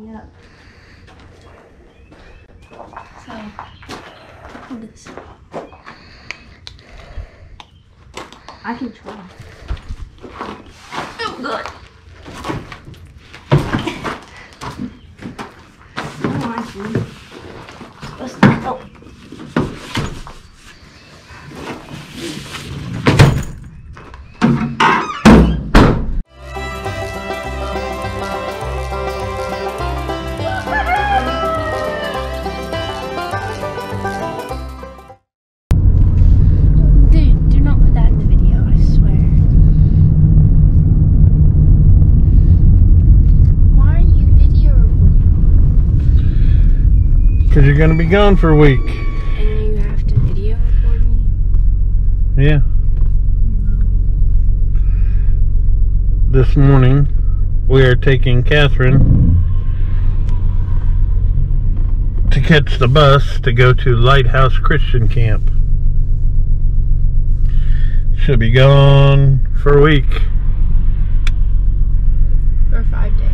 Yeah. So, hold this. I can try. Oh, good. Oh, I see. Let's go. Because you're going to be gone for a week. And you have to video record me? Yeah. This morning, we are taking Catherine to catch the bus to go to Lighthouse Christian Camp. She'll be gone for a week. For 5 days.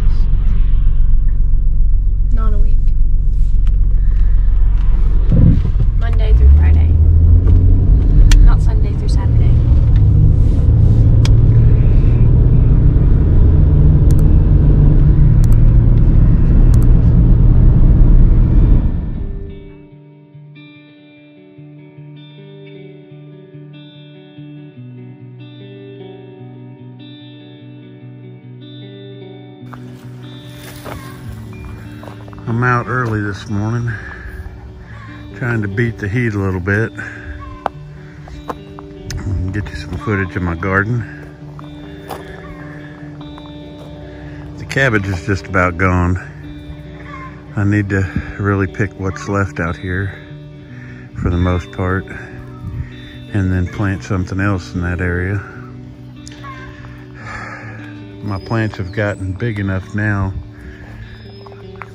Not a week. Monday through Friday. Not Sunday through Saturday. I'm out early this morning, trying to beat the heat a little bit. Get you some footage of my garden. The cabbage is just about gone. I need to really pick what's left out here for the most part, and then plant something else in that area. My plants have gotten big enough now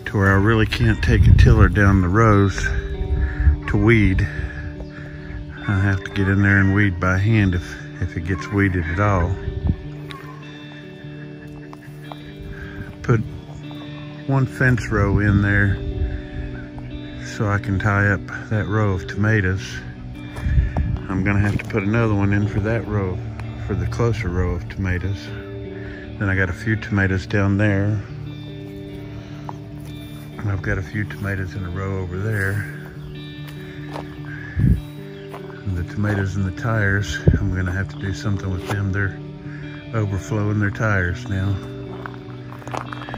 to where I really can't take a tiller down the rows to weed. I have to get in there and weed by hand if it gets weeded at all. Put one fence row in there so I can tie up that row of tomatoes. I'm gonna have to put another one in for that row, for the closer row of tomatoes. Then I got a few tomatoes down there. And I've got a few tomatoes in a row over there. And the tomatoes and the tires, I'm gonna have to do something with them. They're overflowing their tires now.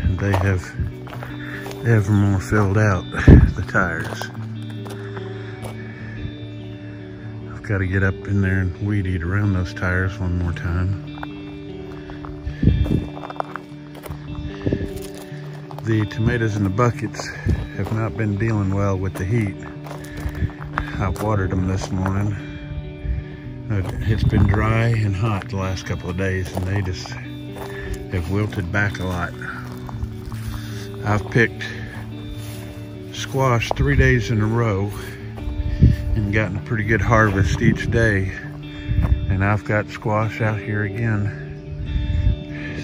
And they have more filled out, the tires. I've got to get up in there and weed eat around those tires one more time. The tomatoes in the buckets have not been dealing well with the heat. I've watered them this morning. It's been dry and hot the last couple of days, and they just have wilted back a lot. I've picked squash 3 days in a row and gotten a pretty good harvest each day. And I've got squash out here again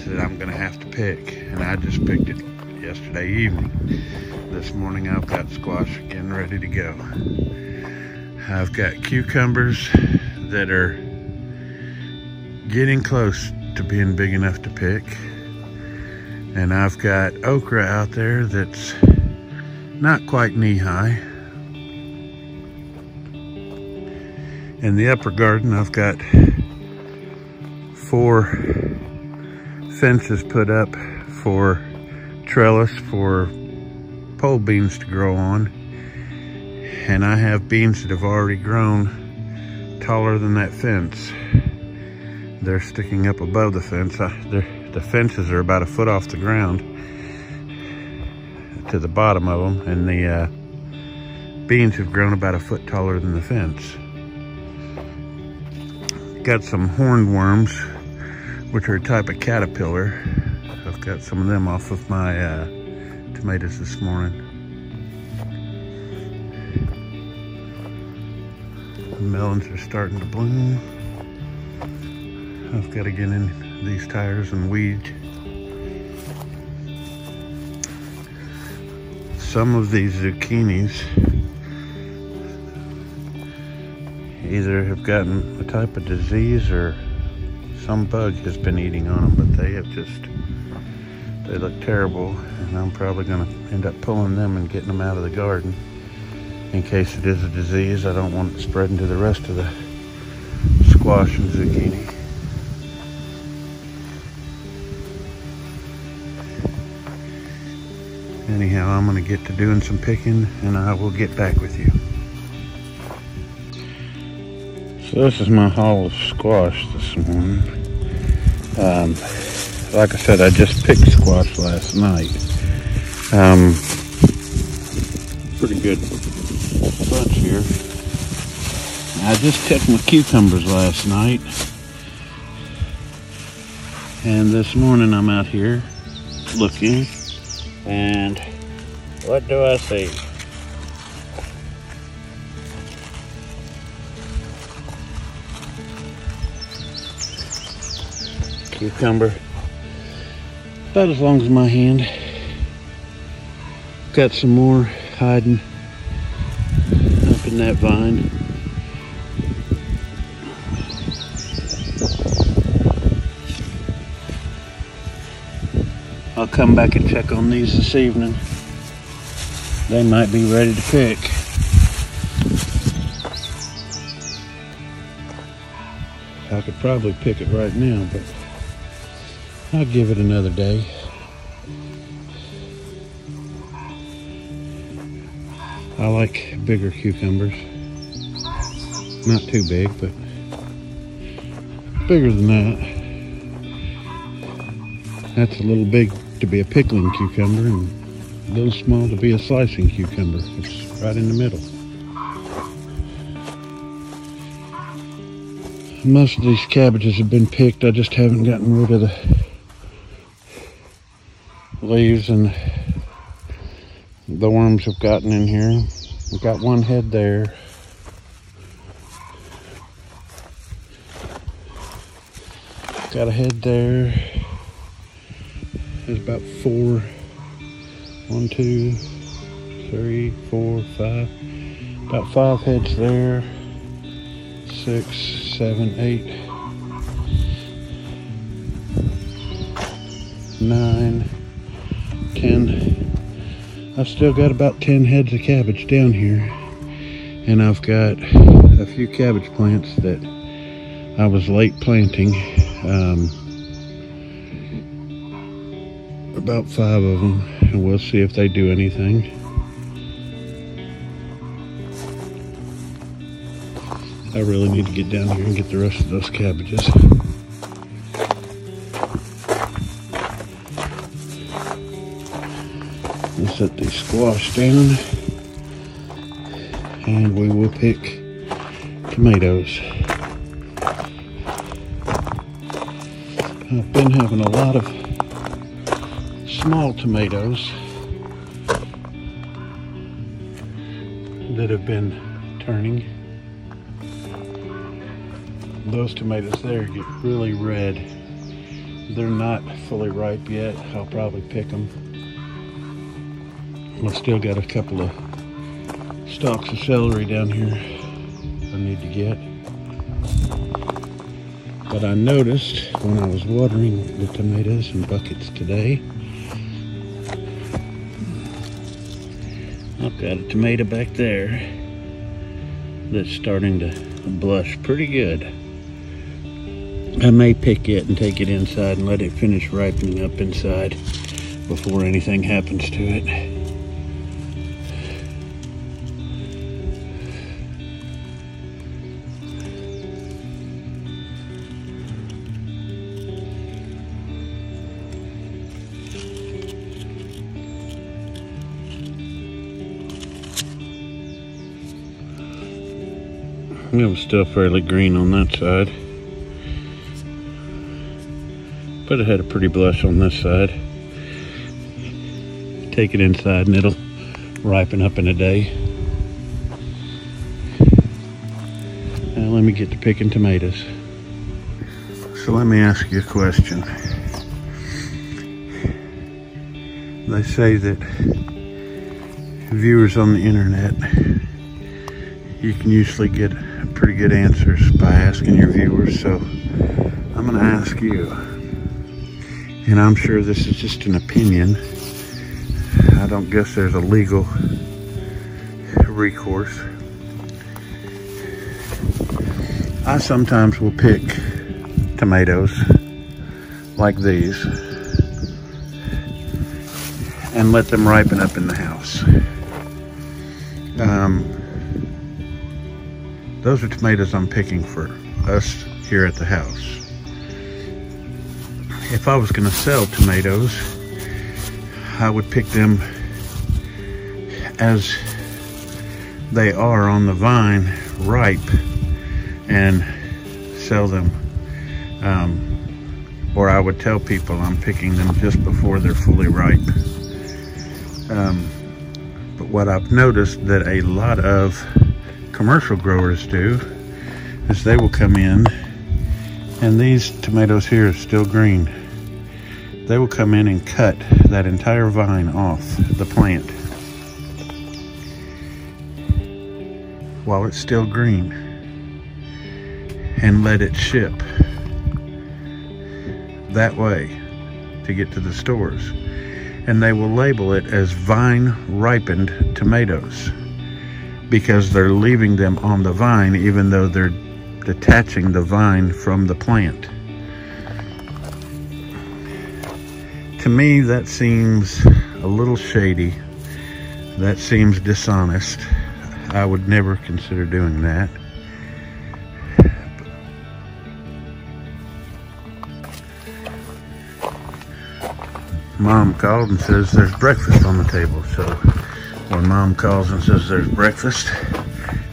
that I'm gonna have to pick, and I just picked it yesterday evening. This morning I've got squash again ready to go. I've got cucumbers that are getting close to being big enough to pick. And I've got okra out there that's not quite knee-high. In the upper garden I've got 4 fences put up for trellis for pole beans to grow on, and I have beans that have already grown taller than that fence. They're sticking up above the fence. The fences are about a foot off the ground to the bottom of them, and the beans have grown about a foot taller than the fence. Got some horned worms, which are a type of caterpillar. I've got some of them off of my tomatoes this morning. The melons are starting to bloom. I've got to get in these tires and weed. some of these zucchinis either have gotten a type of disease or some bug has been eating on them, but they look terrible, and I'm probably going to end up pulling them and getting them out of the garden in case it is a disease. I don't want it spreading to the rest of the squash and zucchini. Anyhow, I'm going to get to doing some picking, and I will get back with you. So this is my haul of squash this morning. Like I said, I just picked squash last night. Pretty good bunch here. I just took my cucumbers last night, and this morning I'm out here looking, and what do I see? Cucumber about as long as my hand. Got some more hiding up in that vine. I'll come back and check on these this evening. They might be ready to pick. I could probably pick it right now, but I'll give it another day. I like bigger cucumbers. Not too big, but bigger than that. That's a little big to be a pickling cucumber and a little small to be a slicing cucumber. It's right in the middle. Most of these cabbages have been picked. I just haven't gotten rid of the leaves, and the worms have gotten in here. We've got one head there. Got a head there. There's about 4, 1, 2, 3, 4, 5. About 5 heads there. 6, 7, 8, 9, 10. I've still got about 10 heads of cabbage down here, and I've got a few cabbage plants that I was late planting. About 5 of them, and we'll see if they do anything. I really need to get down here and get the rest of those cabbages. We'll set these squash down, and we will pick tomatoes. I've been having a lot of small tomatoes that have been turning. Those tomatoes there get really red. They're not fully ripe yet. I'll probably pick them. I've still got a couple of stalks of celery down here I need to get. But I noticed when I was watering the tomatoes in buckets today, I've got a tomato back there that's starting to blush pretty good. I may pick it and take it inside and let it finish ripening up inside before anything happens to it. It was still fairly green on that side, but it had a pretty blush on this side. Take it inside and it'll ripen up in a day. Now let me get to picking tomatoes. So let me ask you a question. They say that viewers on the internet, you can usually get pretty good answers by asking your viewers. So I'm going to ask you, and I'm sure this is just an opinion. I don't guess there's a legal recourse. I sometimes will pick tomatoes like these and let them ripen up in the house. Those are tomatoes I'm picking for us here at the house. If I was going to sell tomatoes, I would pick them as they are on the vine, ripe, and sell them. Or I would tell people I'm picking them just before they're fully ripe. But what I've noticed that a lot of commercial growers do is they will come in, and these tomatoes here are still green. They will come in and cut that entire vine off the plant while it's still green and let it ship that way to get to the stores. And they will label it as vine ripened tomatoes because they're leaving them on the vine even though they're detaching the vine from the plant. To me, that seems a little shady. That seems dishonest. I would never consider doing that. Mom called and says there's breakfast on the table. So when Mom calls and says there's breakfast,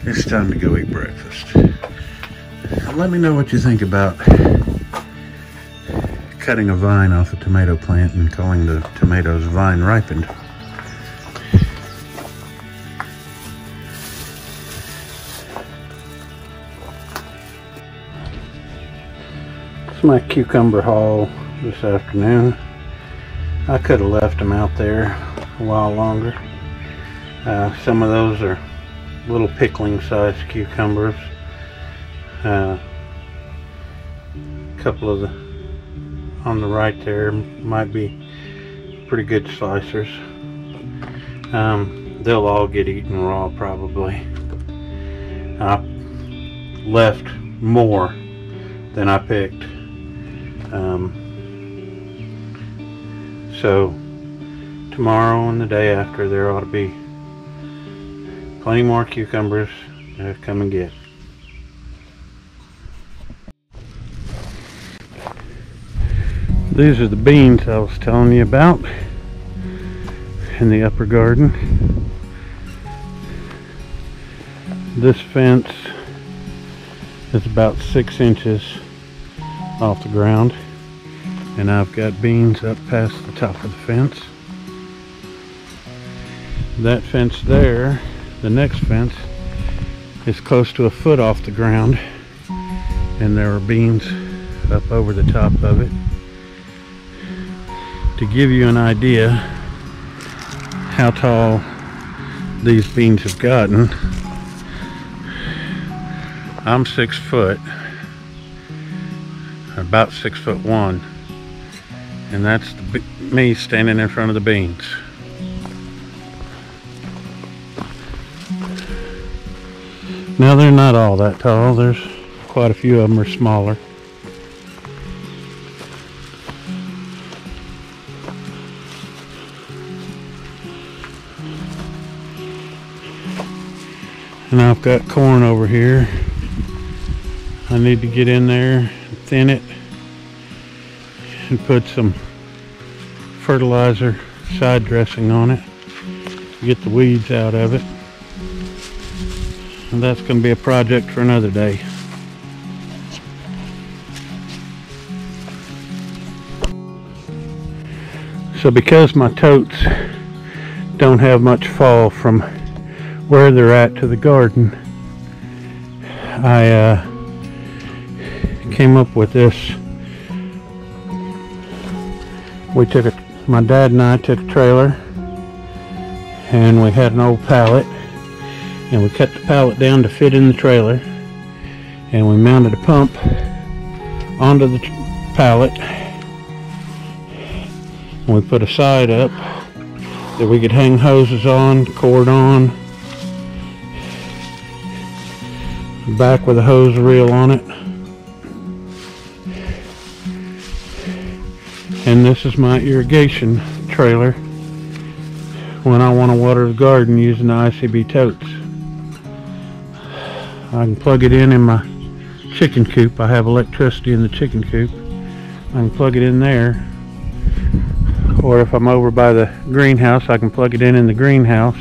it's time to go eat breakfast. Let me know what you think about cutting a vine off a tomato plant and calling the tomatoes vine ripened. It's my cucumber haul this afternoon. I could have left them out there a while longer. Some of those are little pickling sized cucumbers. A couple of the on the right there might be pretty good slicers. They'll all get eaten raw probably. I left more than I picked. So tomorrow and the day after there ought to be plenty more cucumbers to come and get. These are the beans I was telling you about in the upper garden. This fence is about 6 inches off the ground, and I've got beans up past the top of the fence. That fence there, the next fence, is close to 1 foot off the ground, and there are beans up over the top of it. To give you an idea how tall these beans have gotten, I'm 6 foot, about 6'1", and that's me standing in front of the beans. Now they're not all that tall. There's quite a few of them are smaller. And I've got corn over here. I need to get in there, thin it, and put some fertilizer side dressing on it to get the weeds out of it. And that's going to be a project for another day. So because my totes don't have much fall from where they're at to the garden, I came up with this. My dad and I took a trailer and we had an old pallet, and we cut the pallet down to fit in the trailer, and we mounted a pump onto the pallet, and we put a side up that we could hang hoses on, cord on, back with a hose reel on it. And this is my irrigation trailer when I want to water the garden using the ICB totes. I can plug it in my chicken coop. I have electricity in the chicken coop. I can plug it in there, or if I'm over by the greenhouse, I can plug it in the greenhouse,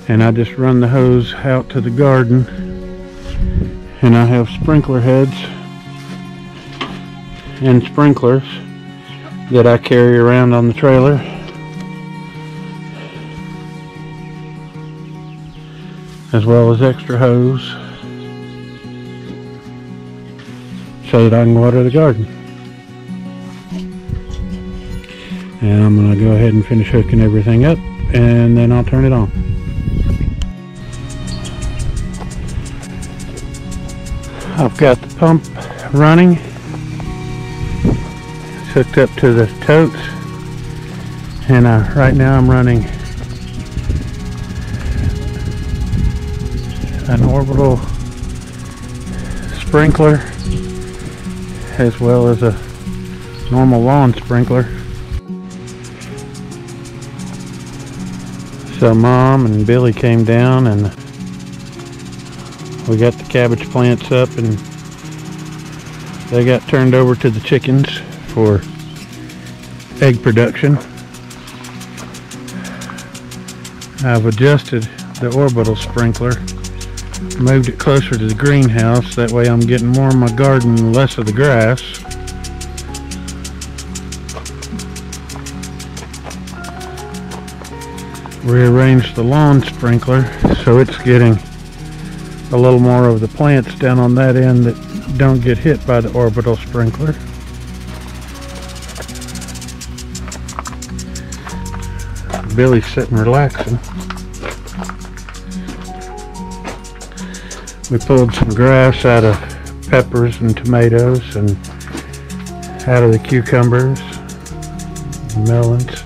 and I just run the hose out to the garden. And I have sprinkler heads and sprinklers that I carry around on the trailer, as well as extra hose, so that I can water the garden. And I'm going to go ahead and finish hooking everything up, and then I'll turn it on. I've got the pump running. It's hooked up to the totes, and right now I'm running an orbital sprinkler as well as a normal lawn sprinkler. So Mom and Billy came down, and we got the cabbage plants up, and they got turned over to the chickens for egg production. I've adjusted the orbital sprinkler, moved it closer to the greenhouse, that way I'm getting more of my garden and less of the grass. Rearranged the lawn sprinkler so it's getting a little more of the plants down on that end that don't get hit by the orbital sprinkler. Billy's sitting relaxing. We pulled some grass out of peppers and tomatoes, and out of the cucumbers, melons.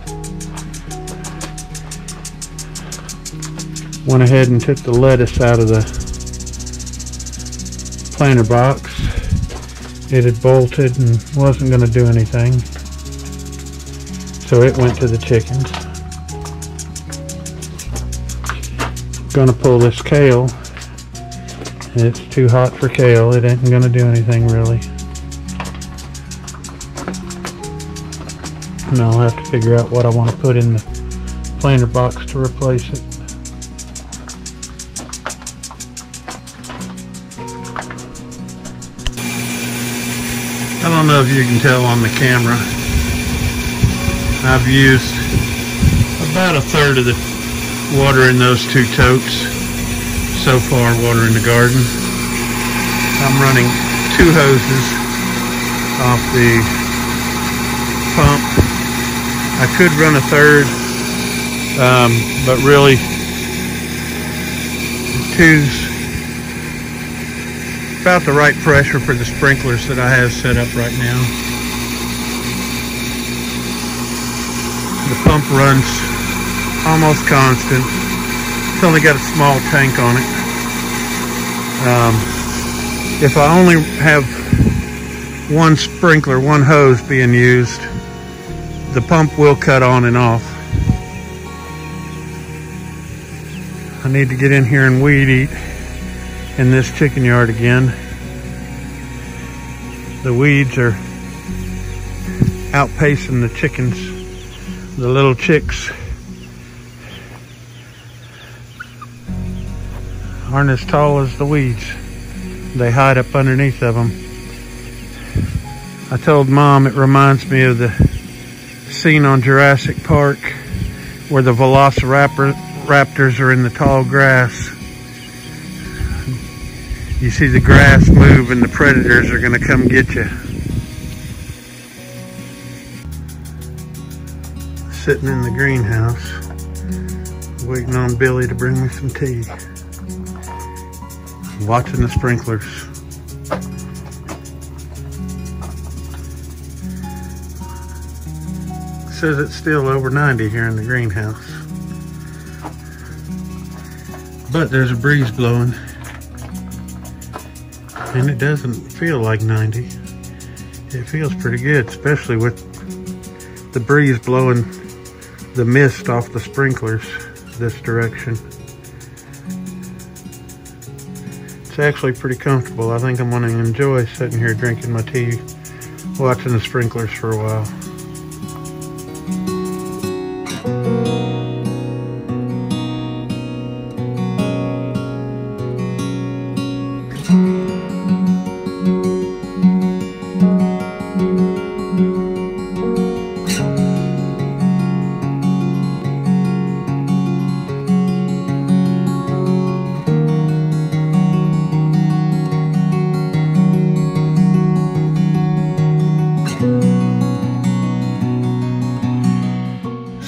Went ahead and took the lettuce out of the planter box. It had bolted and wasn't going to do anything, so it went to the chickens. Going to pull this kale. It's too hot for kale. It ain't going to do anything really. And I'll have to figure out what I want to put in the planter box to replace it. I don't know if you can tell on the camera, I've used about a third of the water in those two totes so far, watering the garden. I'm running two hoses off the pump. I could run a third, but really two's about the right pressure for the sprinklers that I have set up right now. The pump runs almost constant. It's only got a small tank on it. If I only have one sprinkler, one hose being used, the pump will cut on and off. I need to get in here and weed eat in this chicken yard again. The weeds are outpacing the chickens. The little chicks aren't as tall as the weeds. They hide up underneath of them. I told Mom it reminds me of the scene on Jurassic Park where the velociraptors are in the tall grass. You see the grass move and the predators are going to come get you. sitting in the greenhouse waiting on Billy to bring me some tea. Watching the sprinklers. It says it's still over 90 here in the greenhouse. But there's a breeze blowing. And it doesn't feel like 90. It feels pretty good, especially with the breeze blowing the mist off the sprinklers this direction. It's actually pretty comfortable. I think I'm going to enjoy sitting here drinking my tea, watching the sprinklers for a while.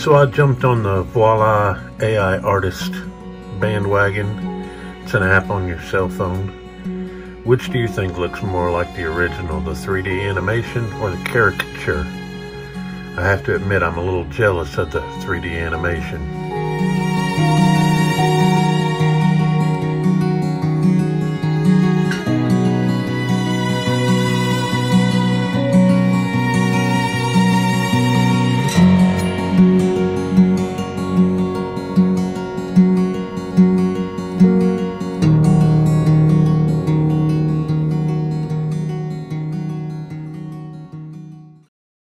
So I jumped on the Voila AI Artist bandwagon. It's an app on your cell phone. Which do you think looks more like the original, the 3D animation or the caricature? I have to admit I'm a little jealous of the 3D animation.